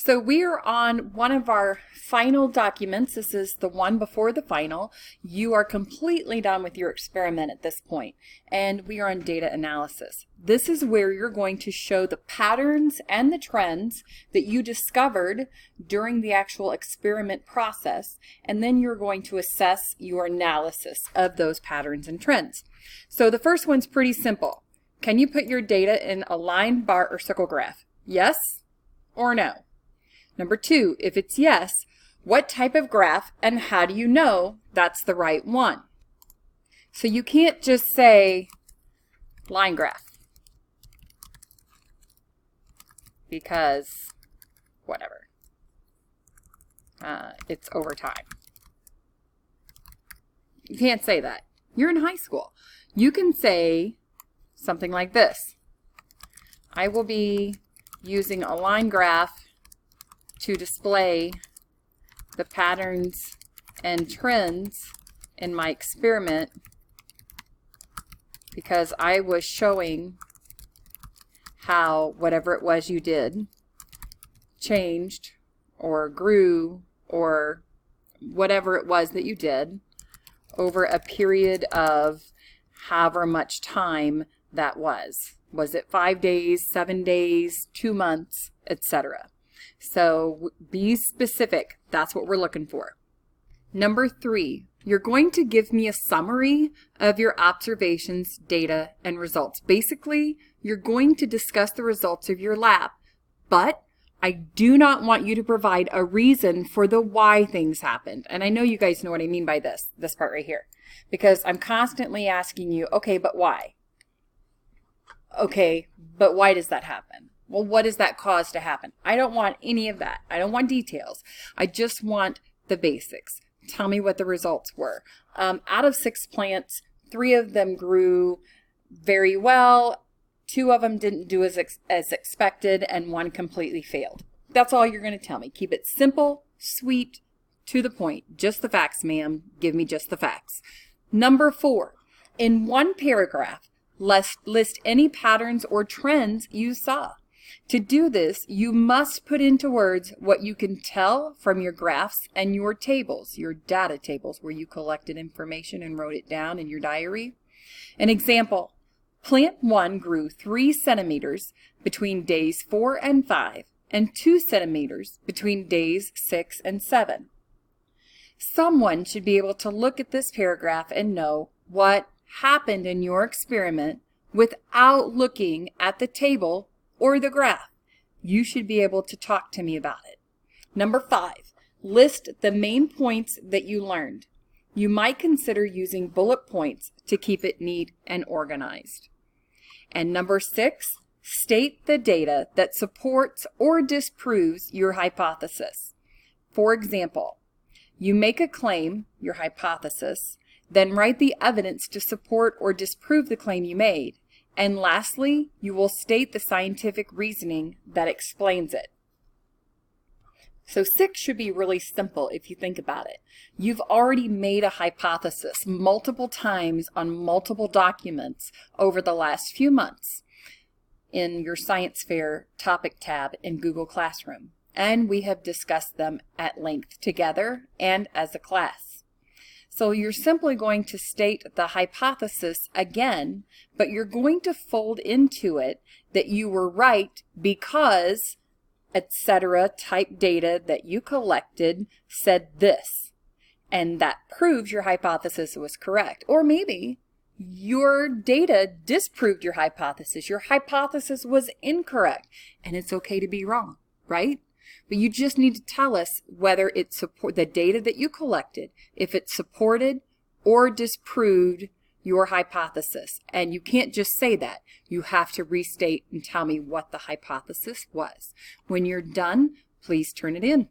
So we are on one of our final documents. This is the one before the final. You are completely done with your experiment at this point, and we are on data analysis. This is where you're going to show the patterns and the trends that you discovered during the actual experiment process, and then you're going to assess your analysis of those patterns and trends. So the first one's pretty simple. Can you put your data in a line, bar, or circle graph? Yes or no? Number two, if it's yes, what type of graph and how do you know that's the right one? So you can't just say line graph because whatever, it's over time. You can't say that. You're in high school. You can say something like this. I will be using a line graph to display the patterns and trends in my experiment because I was showing how whatever it was you did changed or grew or whatever it was that you did over a period of however much time that was. Was it 5 days, 7 days, 2 months, etc.? So be specific. That's what we're looking for. Number three, you're going to give me a summary of your observations, data, and results. Basically, you're going to discuss the results of your lab, but I do not want you to provide a reason for the why things happened. And I know you guys know what I mean by this part right here, because I'm constantly asking you, okay, but why? Okay, but why does that happen? Well, what does that cause to happen? I don't want any of that. I don't want details. I just want the basics. Tell me what the results were. Out of 6 plants, 3 of them grew very well. 2 of them didn't do as expected, and 1 completely failed. That's all you're going to tell me. Keep it simple, sweet, to the point. Just the facts, ma'am. Give me just the facts. Number 4, in one paragraph, list any patterns or trends you saw. To do this, you must put into words what you can tell from your graphs and your tables, your data tables where you collected information and wrote it down in your diary. An example, plant 1 grew 3 centimeters between days 4 and 5 and 2 centimeters between days 6 and 7. Someone should be able to look at this paragraph and know what happened in your experiment without looking at the table or the graph. You should be able to talk to me about it. Number 5, list the main points that you learned. You might consider using bullet points to keep it neat and organized. And number 6, state the data that supports or disproves your hypothesis. For example, you make a claim, your hypothesis, then write the evidence to support or disprove the claim you made. And lastly, you will state the scientific reasoning that explains it. So 6 should be really simple if you think about it. You've already made a hypothesis multiple times on multiple documents over the last few months in your science fair topic tab in Google Classroom. And we have discussed them at length together and as a class. So you're simply going to state the hypothesis again, but you're going to fold into it that you were right because, etc. type data that you collected said this. And that proves your hypothesis was correct. Or maybe your data disproved your hypothesis. Your hypothesis was incorrect. And it's okay to be wrong, right? But you just need to tell us whether it the data that you collected, if it supported or disproved your hypothesis. And you can't just say that. You have to restate and tell me what the hypothesis was. When you're done, please turn it in.